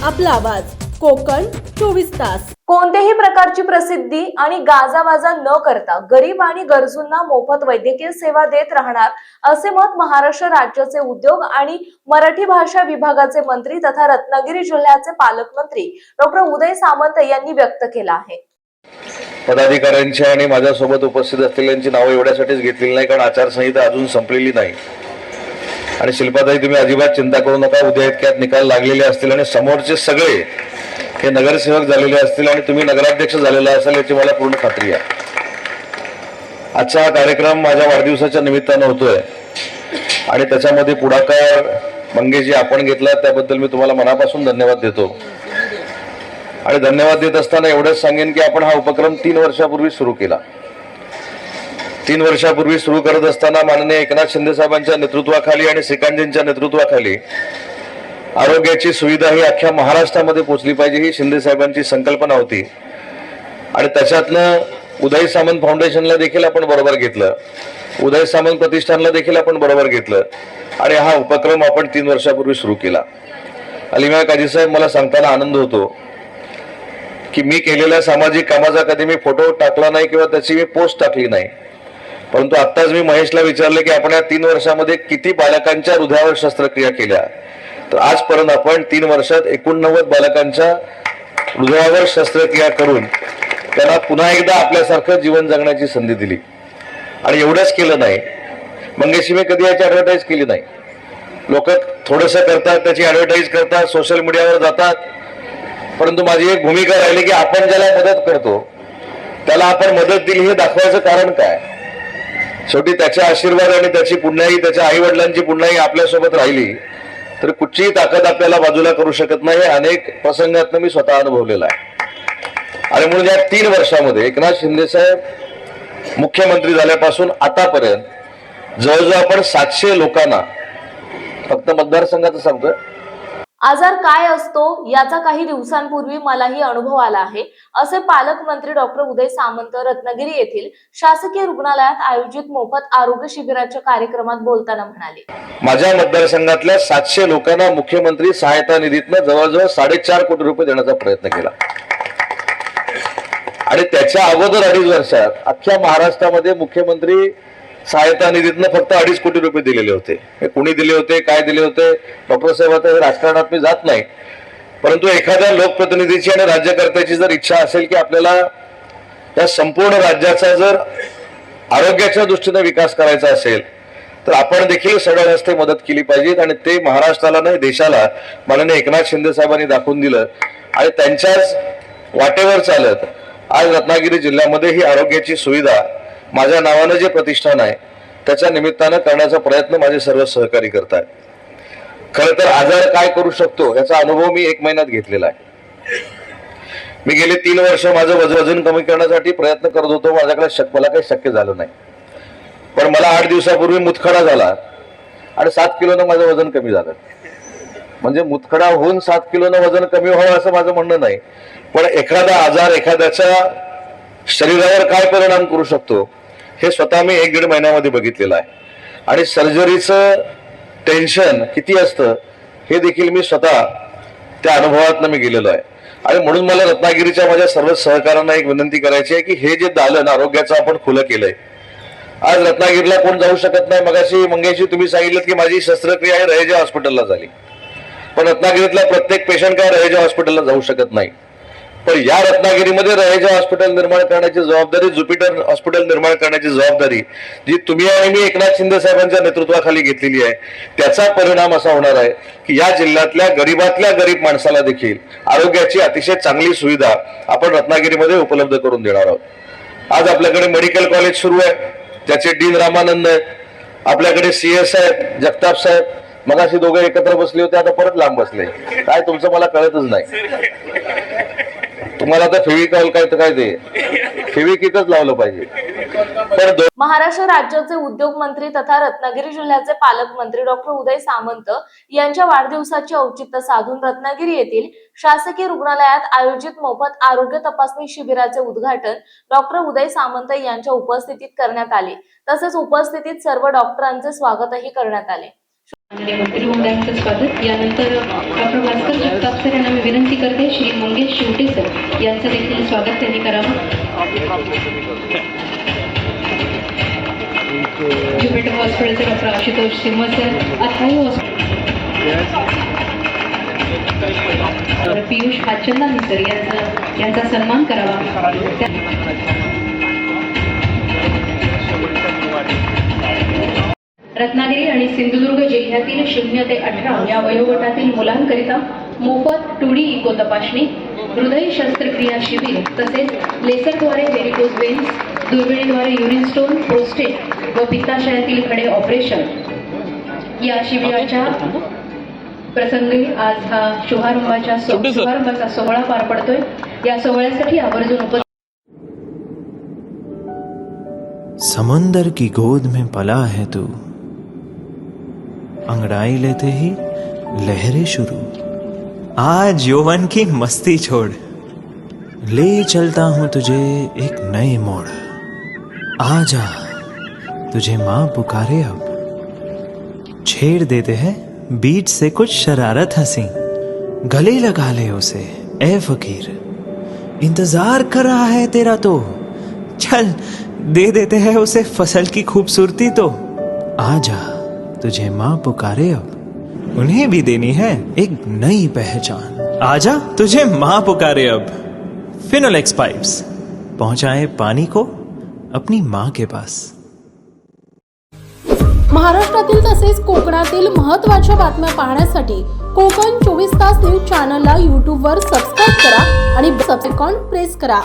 आपला आवाज कोकण 24 तास। कोणत्याही प्रकारची प्रसिद्धी आणि गाजावाजा न करता गरीब आणि गरजूंना मोफत वैद्यकीय सेवा देत राहणार असे मत महाराष्ट्र राज्याचे उद्योग आणि मराठी भाषा विभागाचे मंत्री तथा रत्नागिरी जिल्ह्याचे पालकमंत्री डॉक्टर उदय सामंत यांनी व्यक्त केलं आहे। पदाधिकाऱ्यांची आणि माझ्यासोबत उपस्थित असलेल्यांची नावं एवढ्यासाठीच घेतलेली नाही, कारण आचारसंहिता अजून संपलेली नाही। आणि शिल्पाताई, तुम्ही अजिबात चिंता करू नका, उद्या इतक्यात निकाल लागलेले असतील आणि समोरचे सगळे हे नगरसेवक झालेले असतील आणि तुम्ही नगराध्यक्ष झालेला असाल याची मला पूर्ण खात्री आहे। आजचा हा कार्यक्रम माझ्या वाढदिवसाच्या निमित्तानं होतोय आणि त्याच्यामध्ये पुढाकार मंगेशजी आपण घेतला, त्याबद्दल मी तुम्हाला मनापासून धन्यवाद देतो। आणि धन्यवाद देत असताना एवढंच सांगेन की आपण हा उपक्रम 3 वर्षापूर्वी सुरू केला। 3 वर्षापूर्वी सुरू करत असताना माननीय एकनाथ शिंदे साहेबांच्या नेतृत्वाखाली आणि श्रीकांतजींच्या नेतृत्वाखाली आरोग्याची सुविधा ही अख्ख्या महाराष्ट्रामध्ये पोहोचली पाहिजे ही शिंदे साहेबांची संकल्पना होती। आणि त्याच्यातनं उदय सामंत फाउंडेशनला देखील आपण बरोबर घेतलं, उदय सामंत प्रतिष्ठानला देखील आपण बरोबर घेतलं आणि हा उपक्रम आपण 3 वर्षापूर्वी सुरू केला। अलिमा काजी साहेब, मला सांगताना आनंद होतो की मी केलेल्या सामाजिक कामाचा कधी मी फोटो टाकला नाही किंवा त्याची मी पोस्ट टाकली नाही, परंतु आत्ताच मी महेशला विचारले की आपण या 3 वर्षामध्ये किती बालकांच्या हृदयावर शस्त्रक्रिया केल्या, तर आजपर्यंत आपण 3 वर्षात 89 बालकांच्या हृदयावर शस्त्रक्रिया करून त्यांना पुन्हा एकदा आपल्यासारखं जीवन जगण्याची संधी दिली। आणि एवढंच केलं नाही, मंगेशी मी कधी याची ऍडव्हर्टाईज केली नाही। लोक थोडंसं करतात, त्याची ऍडव्हर्टाईज करतात, सोशल मीडियावर जातात, परंतु माझी एक भूमिका राहिली की आपण ज्याला मदत करतो त्याला आपण मदत दिली हे दाखवायचं कारण काय। शेवटी त्याचे आशीर्वाद आणि त्याची पुण्याई, त्याच्या आई वडिलांची पुण्याई आपल्यासोबत राहिली तर कुठचीही ताकद आपल्याला बाजूला करू शकत नाही। अनेक प्रसंगातनं मी स्वतः अनुभवलेला आहे। आणि म्हणून या 3 वर्षामध्ये एकनाथ शिंदे साहेब मुख्यमंत्री झाल्यापासून आतापर्यंत जवळजवळ आपण 700 लोकांना, फक्त मतदारसंघाचं सांगतोय, आजार काय असतो याचा काही दिवसांपूर्वी मलाही अनुभव आला आहे, असे पालकमंत्री डॉक्टर उदय सामंत रत्नागिरी येथील शासकीय रुग्णालयात आयोजित मोफत आरोग्य शिबिराच्या कार्यक्रमात बोलताना म्हणाले। माझ्या मतदारसंघातल्या 700 लोकांना मुख्यमंत्री सहायता निधीतनं जवळजवळ 4.5 कोटी रुपये देण्याचा प्रयत्न केला। आणि त्याच्या अगोदर 2.5 वर्षात अख्ख्या महाराष्ट्रामध्ये मुख्यमंत्री सहायता निधीतनं फक्त 2.5 कोटी रुपये दिलेले होते। हे कुणी दिले होते, काय दिले होते, डॉक्टर साहेब, आता हे राजकारणात मी जात नाही, परंतु एखाद्या लोकप्रतिनिधीची आणि राज्यकर्त्याची जर इच्छा असेल की आपल्याला या संपूर्ण राज्याचा जर आरोग्याच्या दृष्टीने विकास करायचा असेल तर आपण देखील सढळ हस्ते मदत केली पाहिजे। आणि ते महाराष्ट्राला नाही, देशाला माननीय एकनाथ शिंदे साहेबांनी दाखवून दिलं। आणि त्यांच्याच वाटेवर चालत आज रत्नागिरी जिल्ह्यामध्ये ही आरोग्याची सुविधा माझ्या नावानं जे प्रतिष्ठान आहे त्याच्या निमित्तानं करण्याचा प्रयत्न माझे सर्व सहकारी करतात। खरं तर आजार काय करू शकतो याचा अनुभव मी 1 महिन्यात घेतलेला आहे। मी गेले 3 वर्ष माझं वजन कमी करण्यासाठी प्रयत्न करत होतो, माझ्याकडे मला काही शक्य झालं नाही, पण मला 8 दिवसापूर्वी मुतखडा झाला आणि 7 किलोनं माझं वजन कमी झालं। म्हणजे मुतखडा होऊन 7 किलोनं वजन कमी व्हावं असं माझं म्हणणं नाही, पण एखादा आजार एखाद्याच्या शरीरावर काय परिणाम करू शकतो हे स्वतः मी 1-1.5 महिन्यामध्ये बघितलेलं आहे। आणि सर्जरीचं टेन्शन किती असतं हे देखील मी स्वतः त्या अनुभवातनं मी गेलेलो आहे। आणि म्हणून मला रत्नागिरीच्या माझ्या सर्व सहकाऱ्यांना एक विनंती करायची आहे की हे जे दालन आरोग्याचं आपण खुलं केलंय, आज रत्नागिरीला कोण जाऊ शकत नाही। मगाशी मंगेशी तुम्ही सांगितलं की माझी शस्त्रक्रिया ही रहेजा हॉस्पिटलला झाली, पण रत्नागिरीतला प्रत्येक पेशंट काय रहेजा हॉस्पिटलला जाऊ शकत नाही। पण या रत्नागिरीमध्ये रहेजा हॉस्पिटल निर्माण करण्याची जबाबदारी, ज्युपिटर हॉस्पिटल निर्माण करण्याची जबाबदारी जी तुम्ही आणि मी एकनाथ शिंदे साहेबांच्या नेतृत्वाखाली घेतलेली आहे, त्याचा परिणाम असा होणार आहे की या जिल्ह्यातल्या गरीबातल्या गरीब माणसाला देखील आरोग्याची अतिशय चांगली सुविधा आपण रत्नागिरीमध्ये उपलब्ध करून देणार आहोत। आज आपल्याकडे मेडिकल कॉलेज सुरू आहे, त्याचे डीन रामानंद आहेत, आपल्याकडे CS आहेत जगताप साहेब, मगाशी दोघे एकत्र बसले होते, आता परत लांब बसले, काय तुमचं मला कळतच नाही। तुम्हाला तर फेविकॉल काय तर काय ते फेविकिकच लावलं पाहिजे। तर महाराष्ट्र राज्याचे उद्योग मंत्री तथा रत्नागिरी जिल्ह्याचे पालकमंत्री डॉक्टर उदय सामंत यांच्या वाढदिवसाचे औचित्य साधून रत्नागिरी येथील शासकीय रुग्णालयात आयोजित मोफत आरोग्य तपासणी शिबिराचे उद्घाटन डॉक्टर उदय सामंत यांच्या उपस्थितीत करण्यात आले। तसेच उपस्थितीत सर्व डॉक्टरांचे स्वागतही करण्यात आले। माननीय मंत्री महोदयांचं स्वागत. यानंतर डॉक्टर भास्कर जगताप सर यांना मी विनंती करते श्री मंगेश शिवटे सर यांचं देखील स्वागत त्यांनी करावं. ज्युपिटर हॉस्पिटलचे डॉक्टर आशुतोष सिंह सर, अथाई हॉस्पिटल पियुष हातचंदानी सर यांचा सन्मान करावा. रत्नागिरी आणि सिंधुदुर्ग जिल्ह्यातील 0 ते 18 या वयोगटातील मुलांकरिता मोफत 2D इको तपासणी, हृदय शस्त्रक्रिया शिबिर तसेच लेसरद्वारे व्हेरिकोज वेन्स, दुर्बिणीद्वारे युरिन स्टोन, प्रोस्टेट व पित्ताशयातील खडे ऑपरेशन या शिबिराच्या प्रसंगी आज हा शुभारंभाचा सोहळा पार पडतोय. या सोहळ्यासाठी आवर्जून समंदर की गोद में पला है तू, अंगड़ाई लेते ही लहरें शुरू. आज यौवन की मस्ती छोड़, ले चलता हूं तुझे एक नए मोड़. आजा तुझे माँ पुकारे अब, छेड़ देते हैं बीच से कुछ शरारत हंसी. गले लगा ले उसे ए फकीर, इंतजार कर रहा है तेरा तो. चल दे देते हैं उसे फसल की खूबसूरती तो. आजा तुझे माँ पुकारे अब, उन्हें भी देनी है एक नई पहचान. आजा तुझे माँ पुकारे अब. फिनोलेक्स पाइप्स पहुंचाए पानी को अपनी माँ के पास. महाराष्ट्रातील तसेच कोकणातील महत्त्वाच्या बातम्या पाहण्यासाठी कोकण 24 तास न्यूज चॅनलला यूट्यूबवर सबस्क्राईब करा आणि बेल आयकॉन प्रेस करा.